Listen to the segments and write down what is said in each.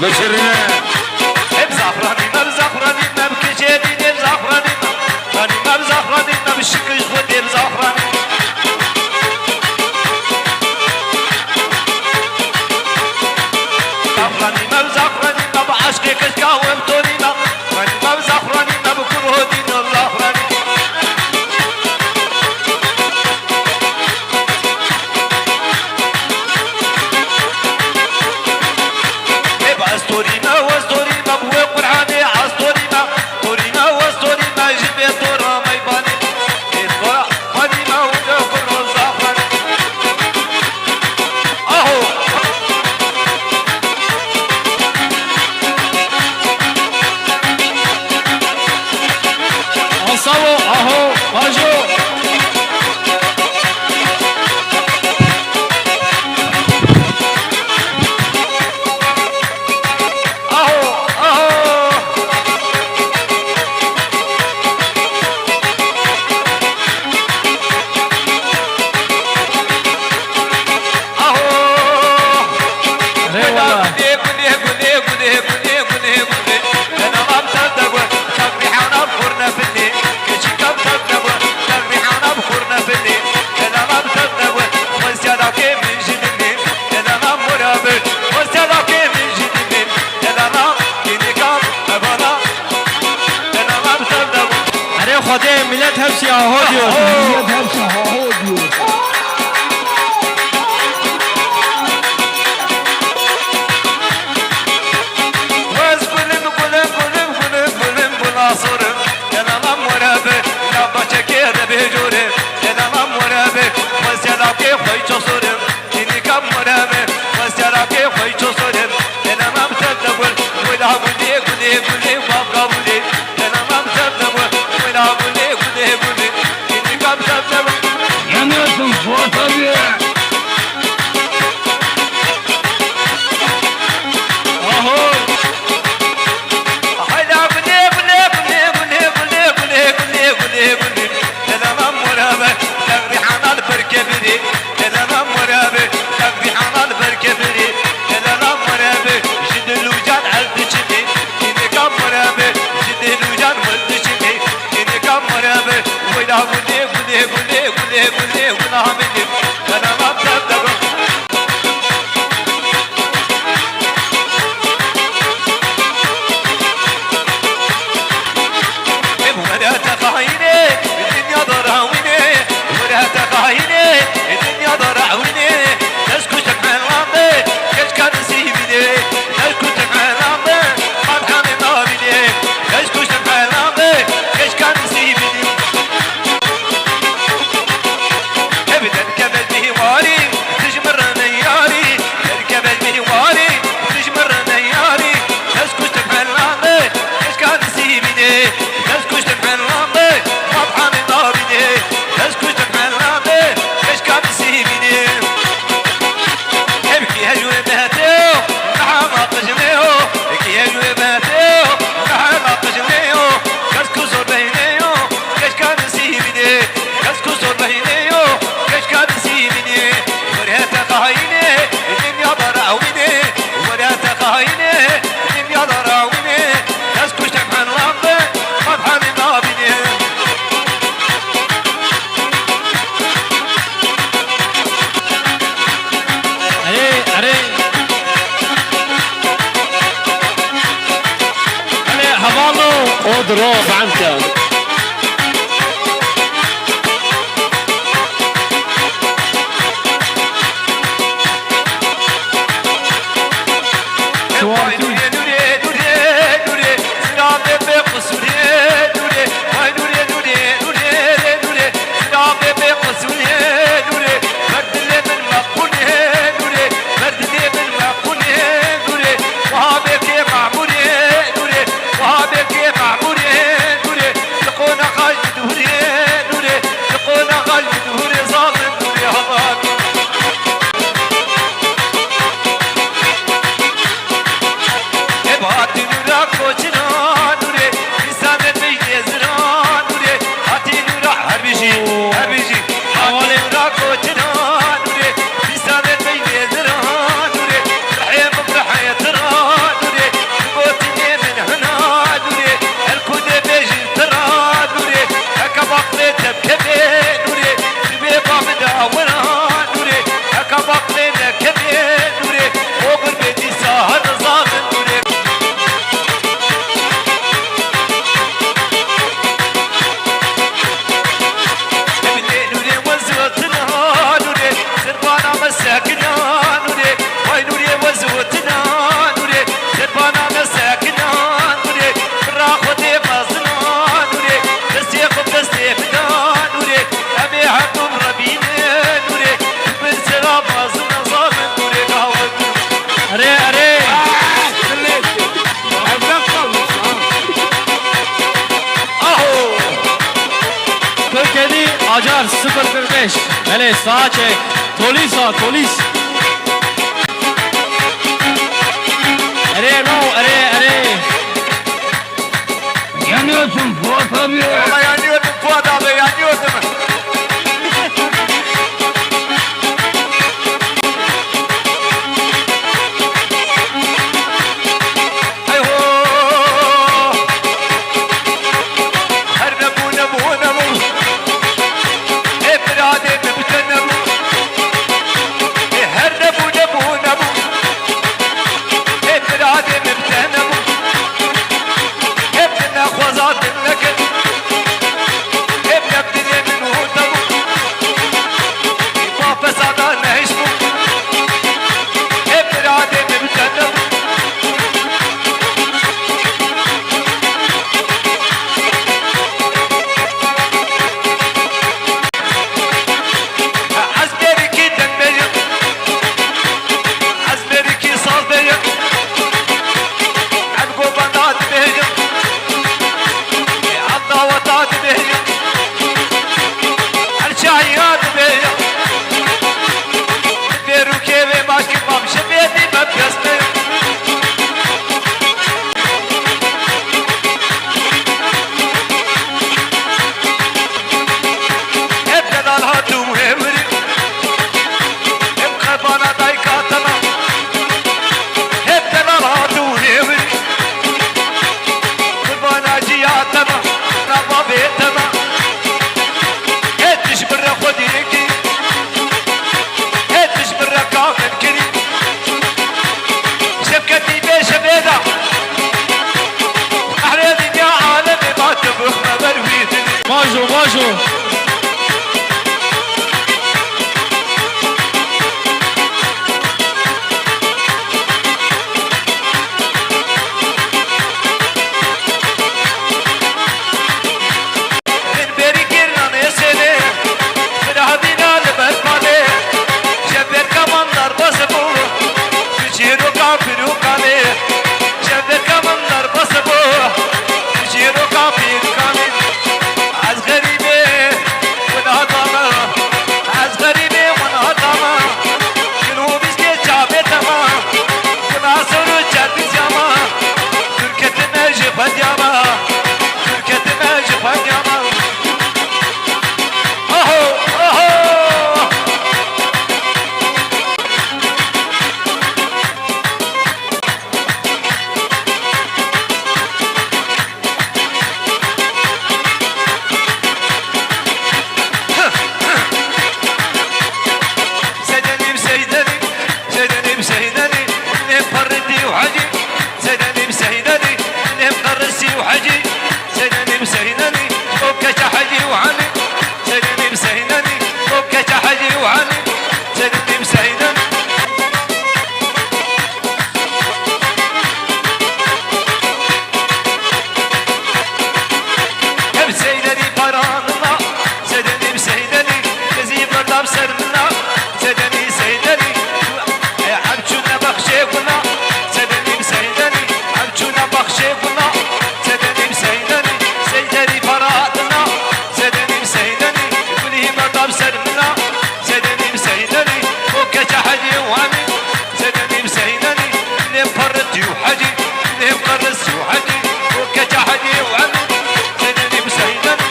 بشرنا hep zafranina zafranina keçedine zafranina ranina zafranina şıkış hep zafranina zafranina zafranina bu aşkı kışkavım torina ranina zafranina bu kurhudina zafranina Astorina, Astorina, bu Kur'an'ı Astorina, Torina, Astorina, jibe tora maybani, tora madina uda kurun zafran. Aho. Asavo, aho, ajo. خدای ملت hepsi aho diyor. Millet hepsi aho diyor. Vaz gülüm gülüm gülüm gülüm gülüm bulasırım. Yanamam murabe, labba çeker bejure. Yanamam murabe, vaz yalake koy çosurum. Dinikam murabe, vaz yalake koy çosurum. Yanamam tadabul, vila gule gule gule babga gule. Yanamam tadabul, vila gule gule gule. Dinikam tadabul. Yanıyorsun Fuat abi. Aho. Hayda gule gule gule gule gule gule gule gule gule. Yanamam murabe, tagri hanal berkebiri. Yanamam murabe, tagri hanal berkebiri. Yanamam murabe, jidil ucan aldı çini. Dinikam murabe, jidil ucan aldı çini. Dinikam murabe, vila gule gule gule gule gule gule hamidi. Yanamam tadabul. ولا تقايني الدنيا ضراويني ولا تقايني الدنيا ضراويني نسكت مع الامي كاش كان نسيبني نسكت مع الامي فرحان نابني نسكت مع الامي كاش كان نسيبني ابدا كبد بهواري تجمر نياري كبد بهواري تجمر نياري نسكت مع الامي كاش كان نسيبني نسكت مع الامي فرحان نابني نسكت مع الامي كاش كان نسيبني ابكي هجو بهتو نعم قجنيو ابكي هجو بهتو نعم قجنيو كسكسو بينيو كاش كان نسيبني كسكسو بينيو كاش كان نسيبني ولا تقايني الدنيا ضراويني ولا تقايني الدنيا ضراويني نسكت مع الامي فرحان نابني Are havalı odro فهمت Macar 045. Hele sağa çek. Tolis ha tolis. Ere no ere. Yanıyorsun Fuat abi. Ama yanıyordum Fuat abi yanıyordum. Ay ho. Her ne bu. Hep irade müptene bu. Her ne bu. Hep irade müptene bu. Hep ne khwazatın leket. Hep nebdine min hudabu. Ma fesada nehiş bu. Hep irade müptene bu. Azberi ki denmeyim. Azberi ki saldayım. Adgo bana demeyim. Allah vata demeyim. Her çayya demeyim. Beruke ve mahkemam şebiyeti ben piyasmayım. Hep kadar hatum emri. Hep kabana daykatana. Hep kadar hatum emri. Kabana ciyatana. Rabba betana. Hetiş bir rakhodiki. Hetiş bir rakamen kiri. Şefketi beşebeda. Ahre dünya alemi batıbık haber vidini. Majo. من بری گرنان سنه برای بینال برپانه جبر کماندار بس بو بچیرو کافیرو کانه جبر کماندار بس بو بچیرو کافیر کانه از غریبه من آدمه از غریبه من آدمه کنو بیزگه چابه تما کنا سرو چردی جاما ترکت نجی پدیاما ترکت نجی پدیاما سيدني بسيدني نهم قردي وحجي سيدني بسيدني نهم قرسي وحجي سيدني بسيدني فوكك حجي وعني سيدني بسيدني فوكك حجي وعني سيدني بسيدني هم سيدني قراننا سيدني بسيدني كزي بردام سرنا سيدني عبچونا بخشه کنا سدنیم سیدنی عبچونا بخشه کنا سدنیم سیدنی سیدنی فرادنا سدنیم سیدنی کلی مطاب سرنا سدنیم سیدنی وکش حجی وانی سدنیم سیدنی نیم قرتی وحجی نیم قرسی وحجی وکش حجی وانی سدنیم سیدنی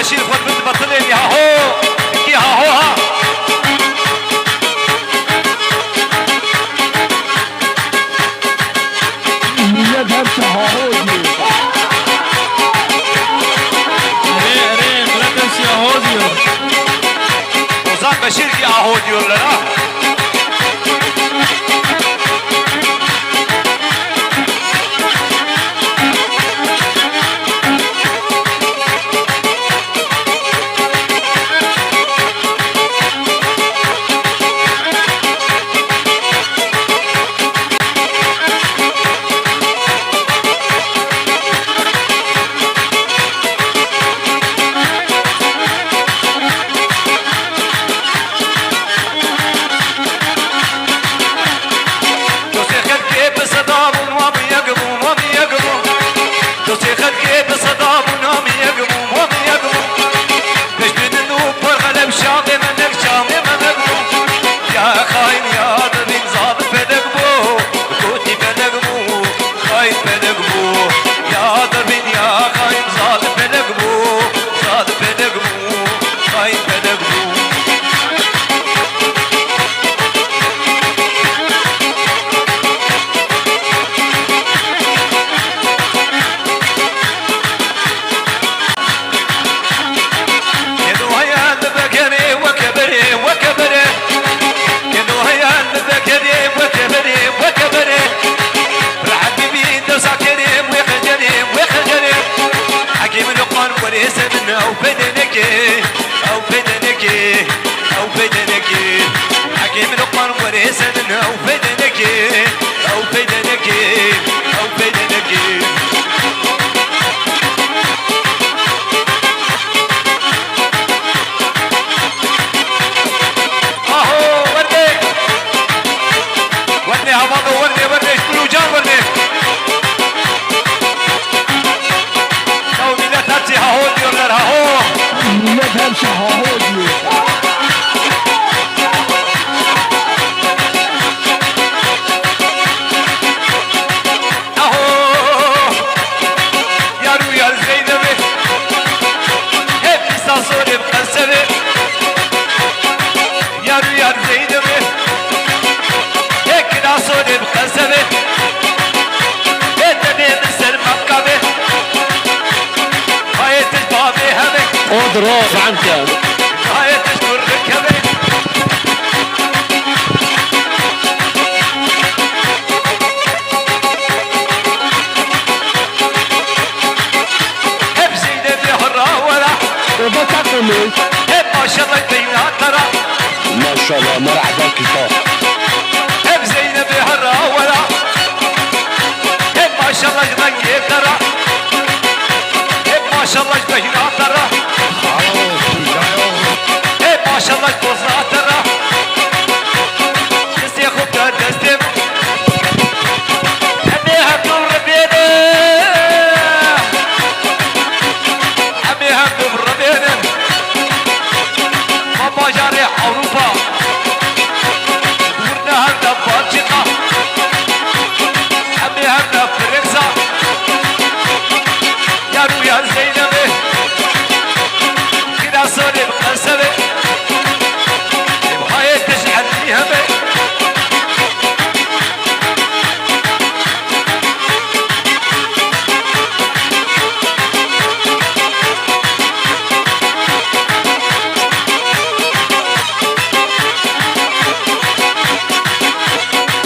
بشير خد بنت بطلين يا هو يا هو ها Millet hepsi haho diyor. Millet hepsi yaho diyor. Ozan Beşir ki aho diyorlar ha. اضرب عنك هاي تشكر ركبي هب زينة بحرة ولا وده تاكل هب ما شاء الله بينا ترى ما شاء الله مرحبا كفاح هب زينة بحرة ولا هب ما شاء الله جبني ترى هب ما شاء الله بينا ترى هب ما شاء الله بوزنا ترى دستي خوب دستي أبيها كبر بينا أبيها كبر بينا ما جاري أوروبا ورنا هذا بلجيكا أبيها فرنسا يا رويا زينبي كده صوري بقنصبي بهاي تشعل فيها بي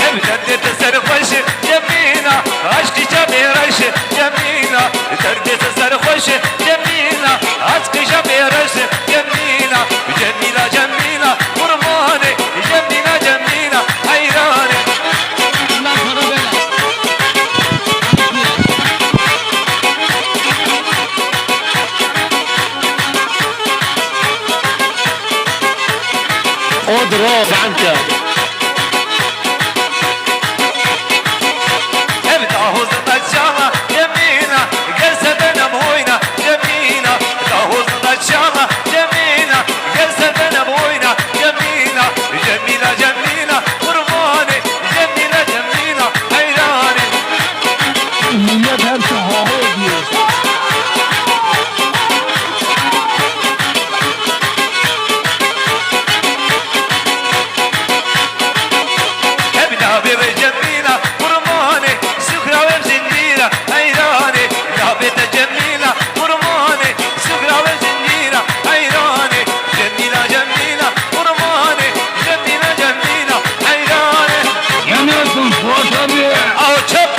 ابتدت تسرخوش يمينا عشقي جميرش يمينا ابتدت تسرخوش يمينا عشقي جميرش يمينا جميلة جميلة قرباني جميلة جميلة حيراني الله خرابنا اضرب عنك ابدا هوزنا الشامة يمينا جسدنا موينا يمينا ابدا هوزنا الشامة يمينا جسدنا موينا يمينا جميلة جميلة قرباني جميلة جميلة حيراني Millet hepsi haho diyor. ابدا بيبي جميلة قرباني سكرة وزنجيرة حيراني ابدا بيبي جميلة قرباني سكرة وزنجيرة حيراني جميلة جميلة قرباني جميلة جميلة حيراني Yanıyorsun Fuat abi. اهو شوف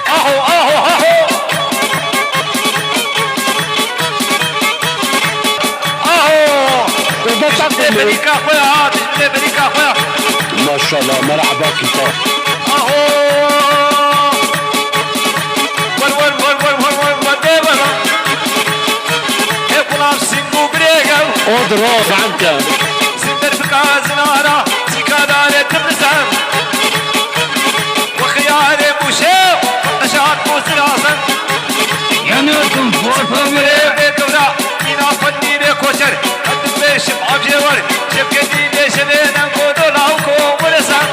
اهو اهو اهو اهو وده takılıyor. بريكا اخويا عاد بريكا اخويا ما شاء الله مرحبا كفاح اهو ور ور ور ور ور ور ور ديبر يقول سينجو بريكا اضرب عنك سندر بكازنارا سيكاداري تبسم وخياري بوشيو نشاط بوسراسن Yanıyorsun Fuat abi. بريبي كورا مينا فني بي كوشر قد بيشم عبجي ور شبكتي بيشنين انكودو لاوكو ورسن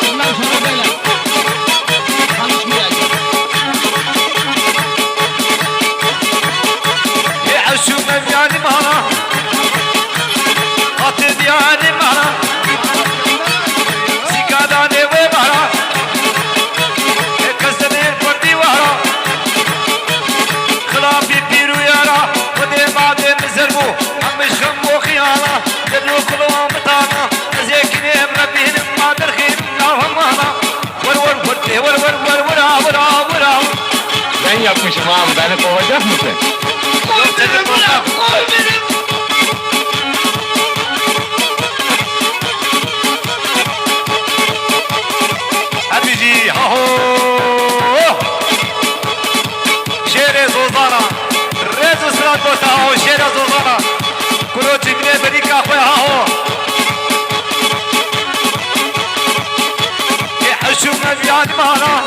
Allah kharabeler. Konuşmayacak. يعشو من يعني مهنا قتل يعني مهنا سيكاداني ومهنا كسنين فردي وهرا خلافي بيرو يارا ودي بعد مزربو هم شمو خيانا دلو كلهم مطانا زيكني مربين ما درخين ناهم مهنا ور ور فردي ور ور ور ورا ورا ورا Ben yapmışım abi, beni kovacak mısın? أبيجي هاهو شير زوزانا ريزو سراتو تاهو شير زوزانا كلو تبني بريكا خويا هاهو يحشو من يعني معنا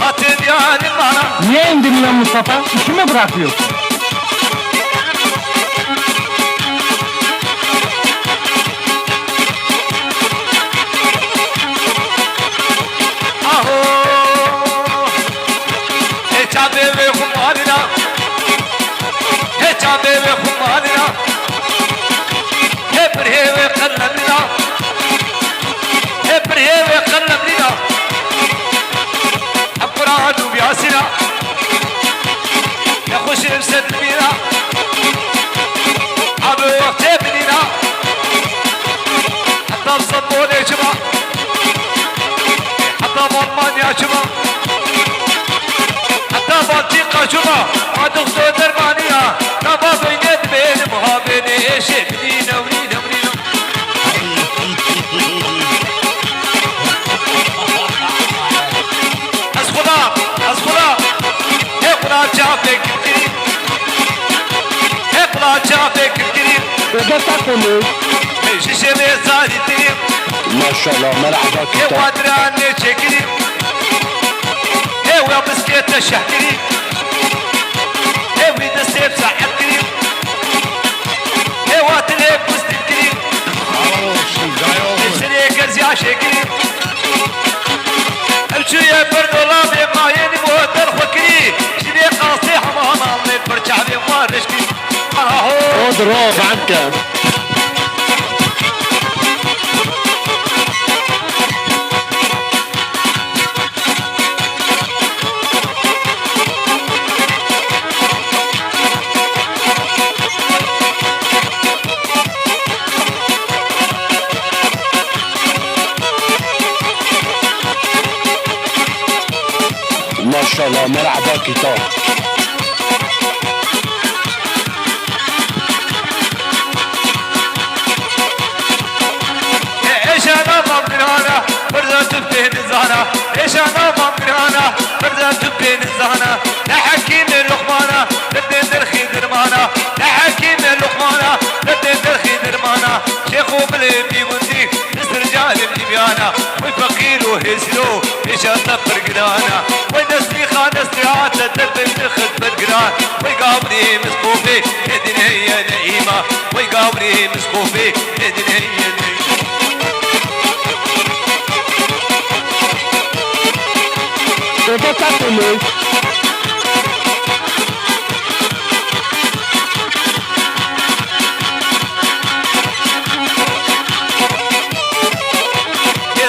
قتل يعني معنا Niye indin lan Mustafa? İşi mi bırakıyorsun? Hep açma hatta batı kaçma adık söder maniya naba beynet benim haberi eşe bilin evrin evrin az kula he kula çapek girin he kula çapek girin وده تاكل şişe ve sadettim ما شاء الله مرحبا he كتاب vadran ne çekirim he ve bisiklet şahkirim he ve de sep saatkirim he vatil he pustikkirim hepsine gez ya şekirim الشوية برد والله ما يني موتر فكري شبي قاصي حمام الله برجع بي مارشكي اهو اضرب عنك ما شاء الله مرحبا كتاب ايش انا ما بنانا برزت بين الزهرة ايش انا ما بنانا برزت بين الزهرة لا حكيم اللقمانة بدين درخي درمانة لا حكيم اللقمانة بدين درخي درمانة شيخو بلبي وندي رجال الجبيانة وفقير وهزلو ايش اطفر قرانا ونسري خانسريات الدرب نخذ بالقران ويقابلي مسقوفي يدن هي نعيمة ويقابلي مسقوفي يدن هي نعيمة وده تاكل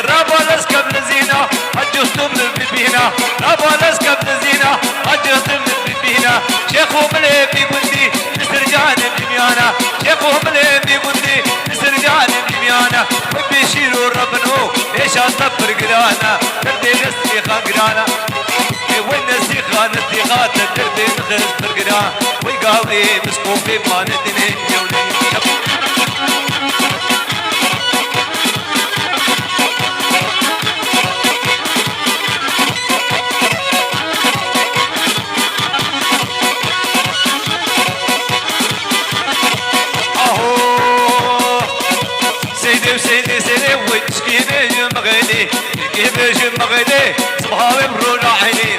رابا لسكب لزينة أجوستم للبيبينا رابا لسكب لزينة أجوستم للبيبينا شيخو مليبي بندي استرجان الجميانا شيخو مليبي بندي استرجان الجميانا وبيشيروا ربنو ايش اطفر قرانا تردي نسيخا قرانا وين نسيخا نسيخا تردي نخلص قرانا ويقاولي مسكوفي ما ندني يولي سيدي وتشكي بيجي مغيلي تشكي بيجي مغيلي صباحي برونا عيني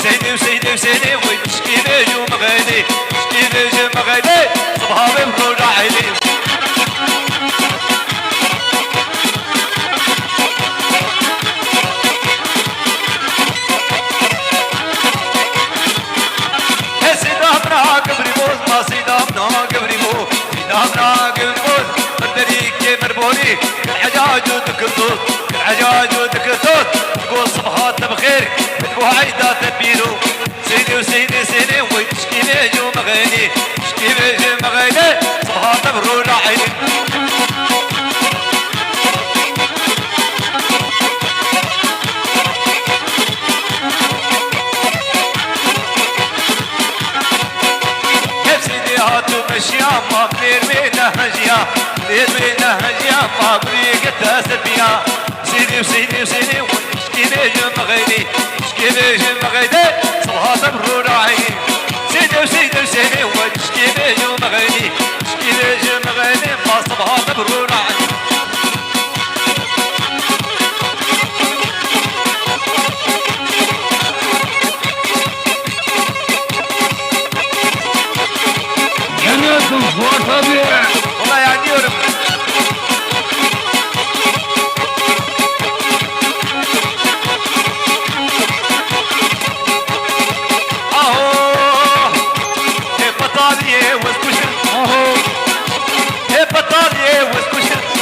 سيدي وتشكي بيجي مغيلي تشكي بيجي مغيلي صباحي برونا عيني سيدا منا قبري بوز ما سيدا منا قبري بوز سيدا منا قبري بوز بدريك مربوني الحجاج ودكتوت الحجاج ودكتوت تقول صبحات بخير بتبو عيدا تبيرو سيدي وتشكي بيجو مغيني تشكي بيجي مغيني صبحات برونا عيني مشيا ما بلير بينا هجيا بلير بينا هجيا ما بريق تاسبيا سيدي وشكي بيجي مغيني شكي بيجي مغيني صبحات برونا عيني سيدي وشكي بيجي مغيني شكي بيجي مغيني ما صبحات برونا عيني yanıyorsun Fuat abi والله يعني يورم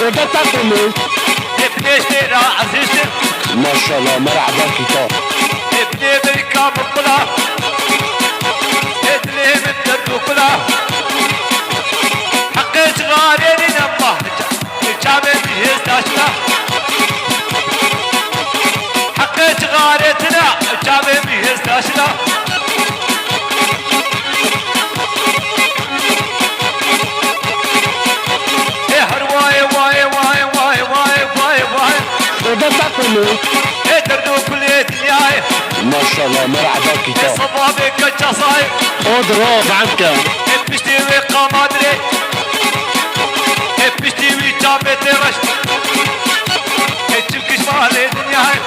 وده تاكل ابني اشترى عزيزتي ما شاء الله مرحبا كتاب ابني بركاب الطلا ابني من درب وكلا حقيت غالي نبه الجامع بيهز داشنا حقيت غالي شعرتنا جابي بيستاشنا ايه هرواي واي واي واي واي واي واي وده كله ايه دردو كل دنياي ما شاء الله مرحبا ايه كتاب صبابي كجصاي اضرب عنك ايه بشتوي قمادري ايه بشتوي جابي ترش ايه تبكش مالي دنياي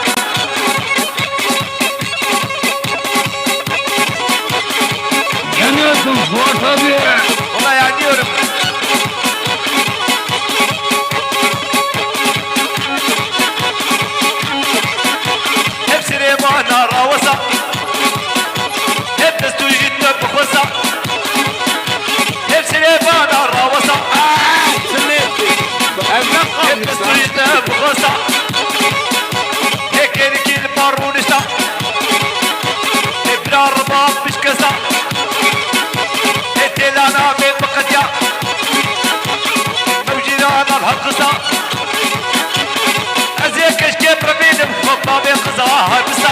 جنيتم فوق طبيعي والله يعني يورم هبسري ما نار وسع هبستو جدا بخوسع هبسري ما نار وسع هبستو جدا بخوسع هيك ركي المارونشتا ابنا الرباط مش كسع هتلانا بين بقديا موجينا انا الهقصة ازيك اشكيب ربين بخطا بين خزاها بسا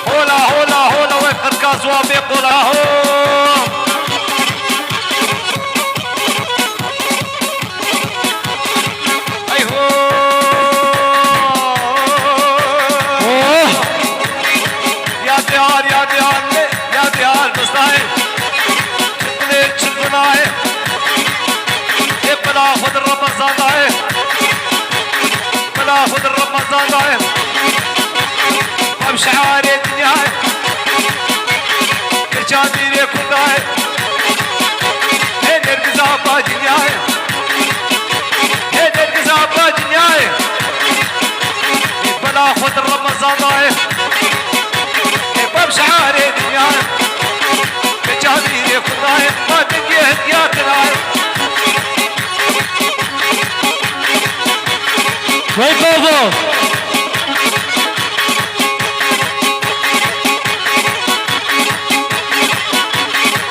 هولا هولا هولا وفر كازوا بيقولا هو خذ الرمضان ضايم امشي عاري الدنيا كرشادي لي كل ضايم هين القزابة دنيا هين القزابة دنيا بلا خذ الرمضان ضايم بمشي عاري الدنيا كرشادي لي كل ضايم ما تنقيه هديات ضايم Right over.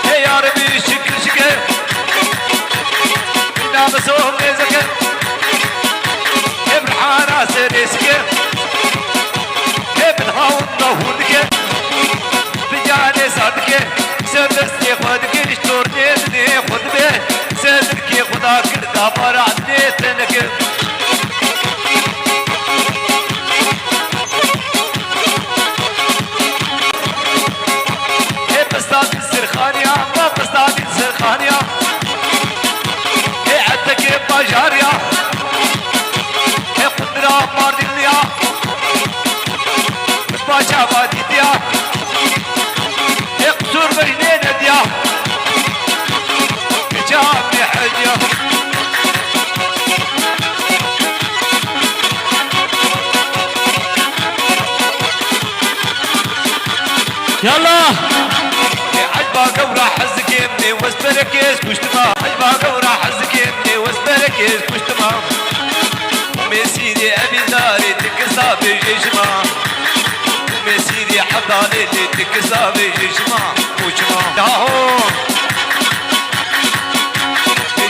Hey yaar bir şükür şükür Namı soğuk ezekir Ebrhana seriskir Ebnhavun nahudkir Biyane sadkir Serdesti khudkir İştorne dine khudbe Serdki khuda kirda paradne tenekir سرخانيا ما بستعدي سرخانيا هي عدك باجاريا هي قدرة ماردينيا باشا باديتيا هي قصور بجنين ديا جامي حديا يلا قورا حزك يمني واسبركيز كشتما عجبا قورا حزك يمني واسبركيز كشتما مسيري ابي داري تكسا بجيشما مسيري حضاني تكسا بجيشما وشما داهو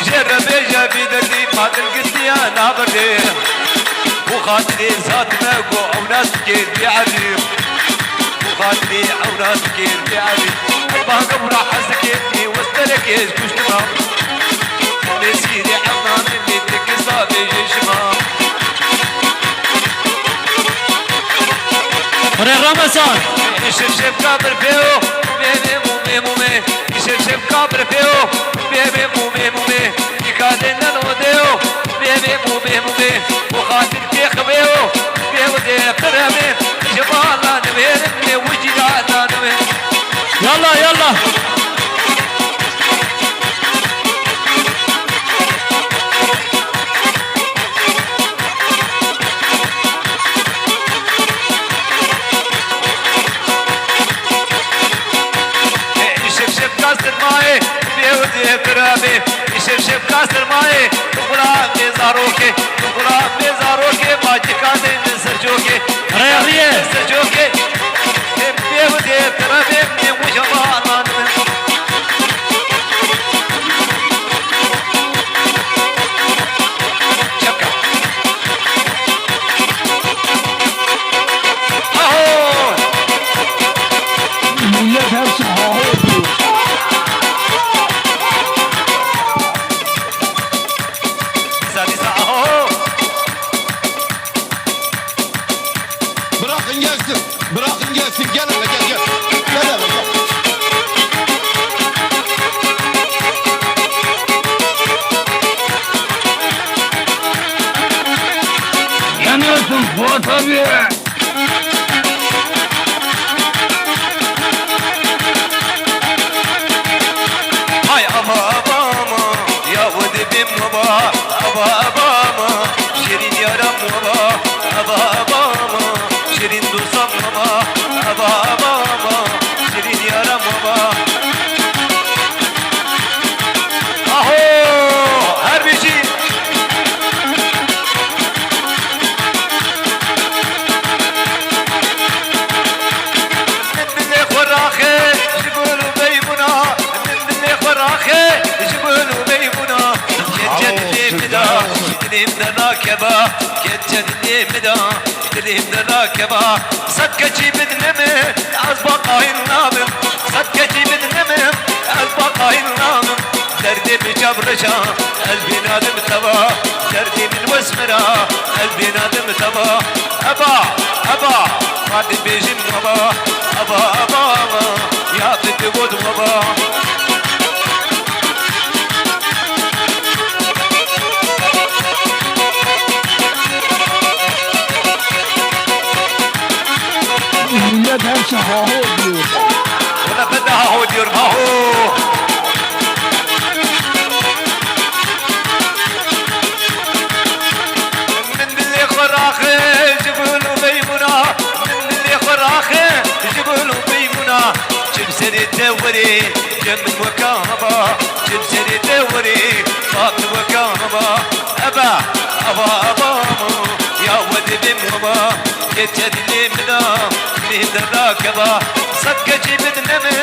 جرب جابي دردي ما تلقتني انا بردي وخاطري ذات ماكو او ناس كير بيعرف وخاطري او ناس كير بيعرف باقم راح حزكتني واستركز كشتما نسيري عمان اللي تكسا بجشما Hadi Ramazan. شف كابر فيو بيبي مومي مومي شف كابر فيو بيبي مومي مومي يكادنا نوديو بيبي مومي مومي وخاطر كيخ بيو بيو دي قرامي جمالا نبيرني وجدانا نبير يلا يلا. شف كاسر ماي غلام مزاروكي غلام مزاروكي باجي كادن سرجوكي ريا ريا سرجوكي بيودي ترابي من وجبانا tabii. Hay ama ya ودبim baba ama şirin yaram baba ama şirin dostum baba ama şirin yaram baba aho her bir şey من خراخه جبل بيمنا من خراخه جبل بيمنا كجدني مدا دليم دراكبا كجدني مدا دليم دراكبا صدقتي بدنمه أصبقاي النابم صدقتي بدنمه أصبقاي النابم دردي بجبرشا قلبي نادم تبا دردي من وسمرا قلبي نادم تبا أبا قد بيجن أبا يا تدود بابا millet her şey ha ho diyor. ولا بدها هو دير ما هو من اللي خراخي جبلوا بيمنا من اللي خراخي جبلوا بيمنا جيب سري توري جنب وكامبا جيب سري توري فاط وكامبا أبا يا ود بمبا يتجدلي منا من الراكبة صدق جيب النمي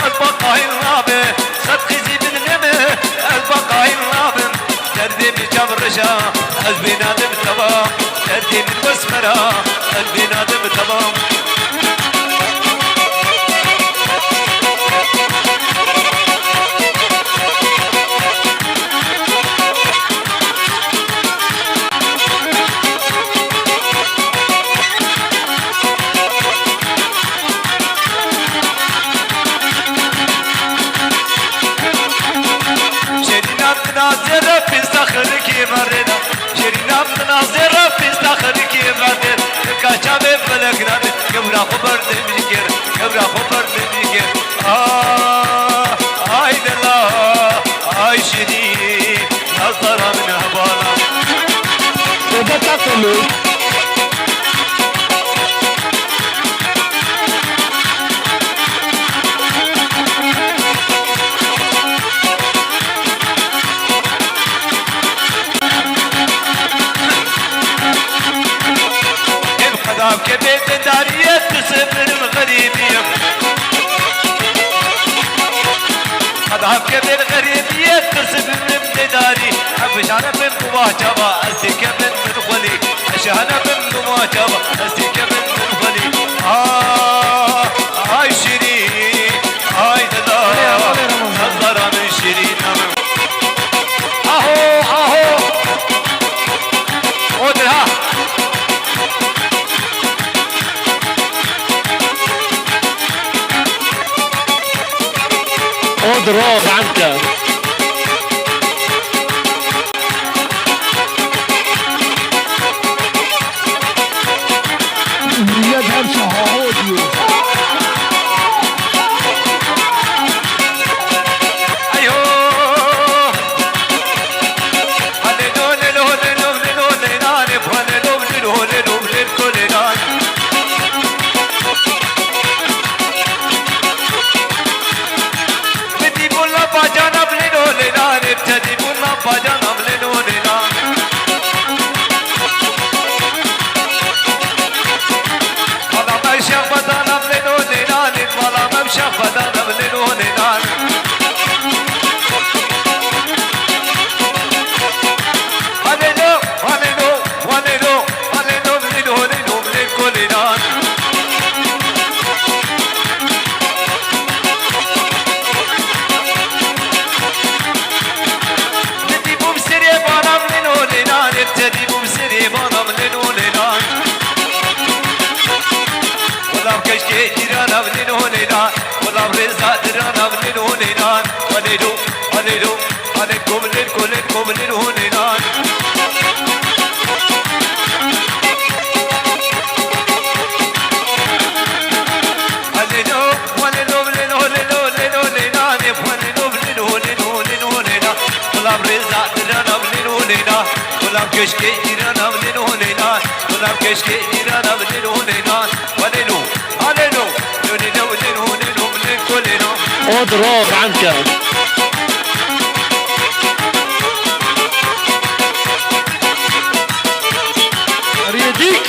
البقاء الرابع صدق جيب النمي البقاء الرابع دردي بجبرشا قلبي نادم تمام دردي من وسمرا قلبي نادم تمام ناظر بيستخرك مرنا شرينا ناظر بيستخرك مرنا كاشاب فلكنا قبل خبر نمجر قبل خبر نمجر هاي دلا هاي شديد نظر من هبالا Baba takılı. الخضاب كبيت دارية تسفر الغريبية خضاب كبير غريبية تسفر الداري أبشانا من مواجبة أزيك من خلي أشانا من مواجبة أزيك من خلي هاي شيرين هاي دلا نظرة من شيرين أهو ودرها اضرب عنك. millet her şey ha ho diyor. زعترنا بلينونينا ولا كشكي إيرانا بلينونينا ولا كشكي إيرانا بلينونينا ولينو ولينو لونينا ولينونينا بلينكولينا اضرب عنك ريديك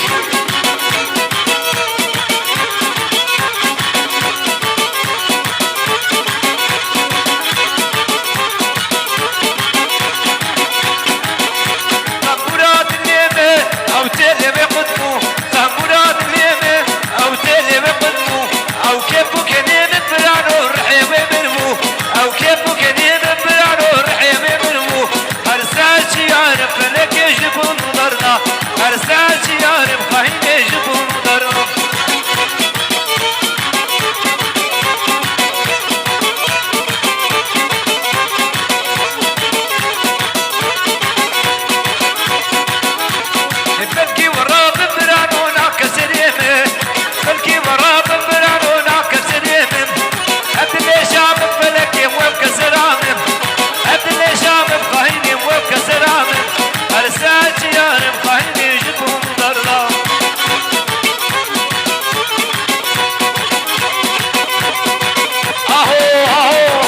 زنبورات اليمة أو تلي بقدمو زنبورات اليمة أو تلي بقدمو أو كيفو كنين برانو رحيمي منمو أو كيفو كنين برانو رحيمي منمو هرساتي يعرف لك يجبون مضرنا هرساتي يعرف خاين يجبون مضرنا بلكي ورا ببرانو ناكس اليمين بلكي ورا ببرانو ناكس اليمين أبلي شام بفلكي وبكس رامم أبلي شام بخايني وبكس رامم أرساتي يارم خايني جبهم ضرلا أهو أهو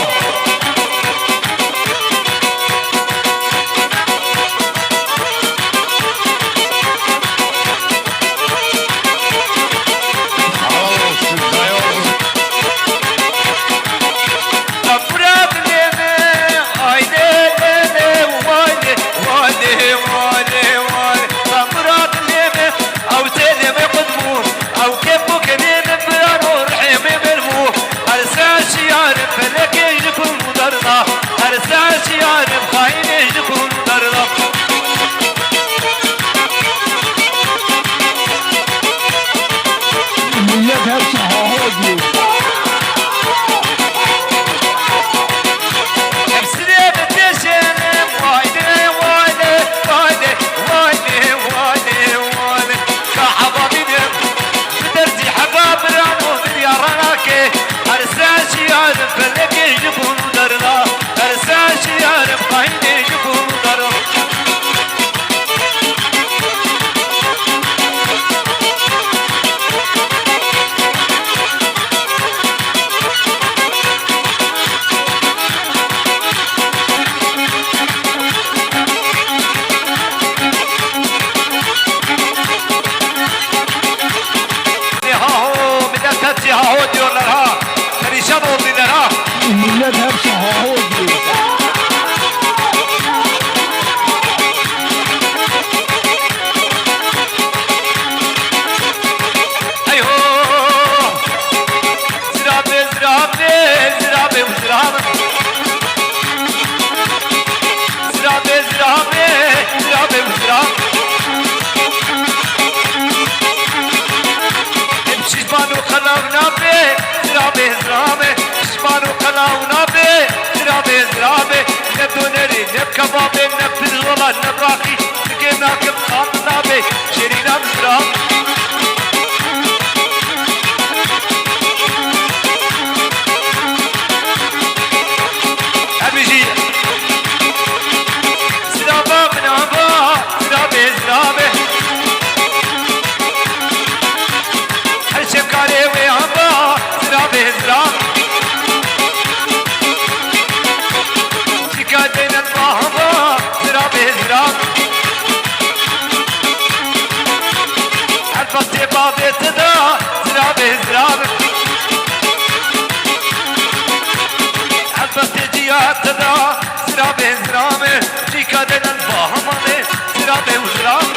أبراب ليمي عيني ليمي ووالي والي والي والي أبراب ليمي أو تلمي قدمو أو كيفو كنين برانو رحيمي مرمو أرساشي يعرف فلك يجبون مدرنا أرساشي يعرف خاين يجبون مدرنا مليات هرشة هاهودي نفسي بتشنم وايدي وايدي وايدي وايدي وايدي وايدي كحبابينم بدرتي حباب رانو بديارناكي أرساشي يعرف فلك يجبون درنا أرساشي يعرف خاين يجبون درنا هاهو بدأت هاهو ديور لها ريشان ولدي لها مليات هرشة هاهودي ايهو زرابي زرابي زرابي وزرابي زرابي زرابي زرابي وزرابي امشي جبانو خلاونا بي زرابي زرابي جبانو خلاونا بي زرابي زرابي نبدو نري نب كبابي نب الغلا نب راكي نقينا كم خاطنا بي شرينا بزرابي أبيجي زرابة من عبا زرابة زرابة هالشم كاري وعبا زرابة زرابة شكاتين المهبا زرابة زرابة الفتي بابي تدا زرابة زرابة الفتي جيات تدا زرابة زرابة شكاتين المهبا زرابة وزرابة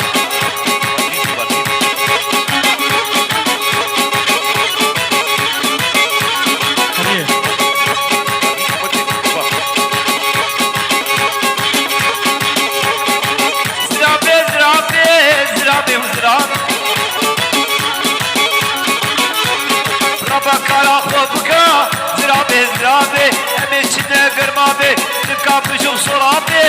خليه زرابة زرابة زرابة وزرابة ربا كارا خوبكا زرابة زرابة أمشي نقر مابي نبكا بجو صرابة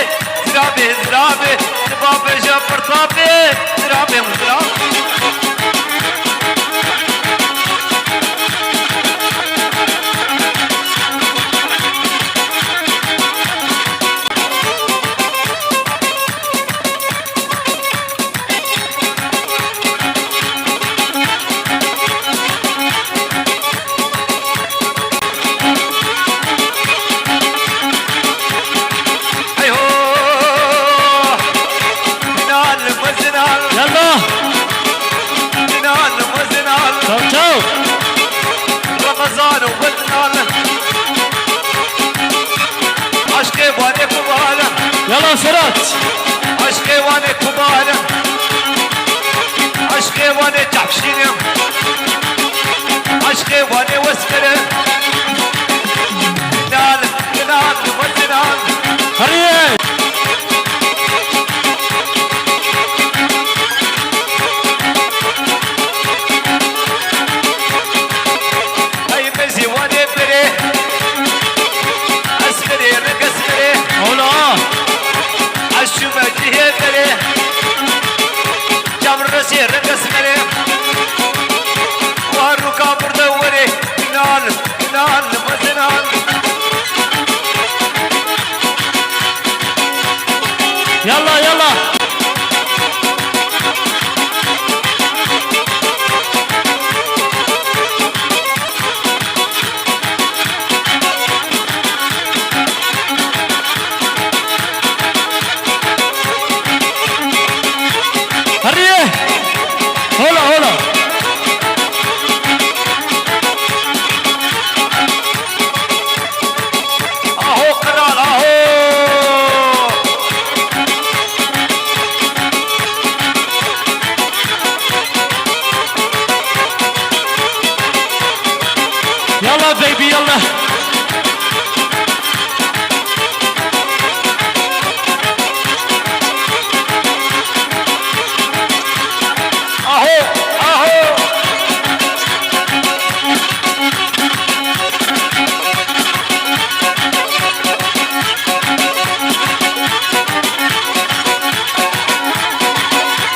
زرابة زرابة نبابة جبر طابة زرابة وزرابة فرات عشقي وانا كبالم عشقي وانا تحشينم عشقي وانا واسكرم نال نال وزنال هريه هاي مزي وانا بري اسكري رقص بري هولا عشو مجيه بري جبر رسي رقص بري وارو دوري نال نال وزنال يلا يلا هريه هولا هولا اهو قرال اهو يلا بيبي يلا اهو اهو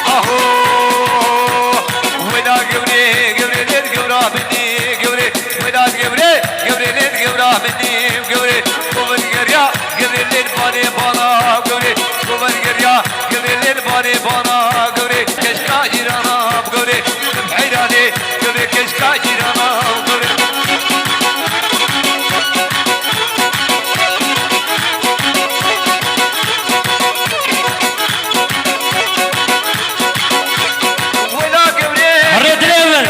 اهو ودا قبري قبري ليت قبرا مني قبري ودا قبري قبري ليت قبرا مني قبري قبر قريا قبري ليت باني بانا قبري قبر قريا قبري ليت باني بانا قبري كشكا جيرانا قبري بحيراني قبري كشكا جيرانا قبري ولا قبري هريه دريفر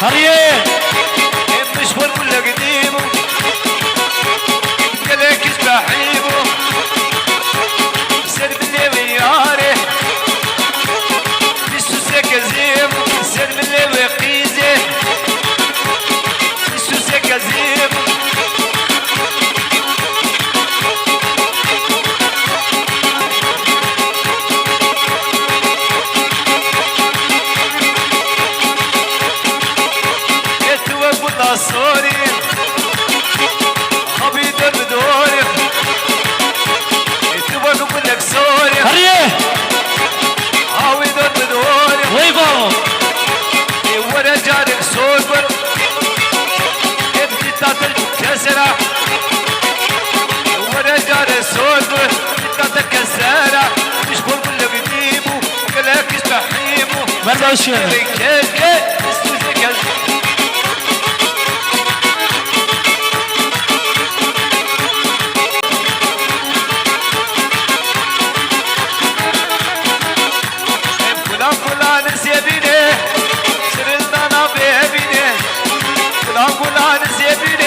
هريه مشوار ولا قديم قالك اسبحيبو سر باللي وياري السوسة كزيم سر باللي وقيزي السوسة كزيم يتوب النصوري خبي درب دوري يتوب لك سوري هريه هاوي درب دوري وي بابا ورا جارك سوبر ابني تاتل كسرة ورا جارك سوبر تاتل كسرة مش بقول لك جيبو قالك اسبحيبو مرة وشينا فلان سيبيني سرنا بيبيني فلان سيبيني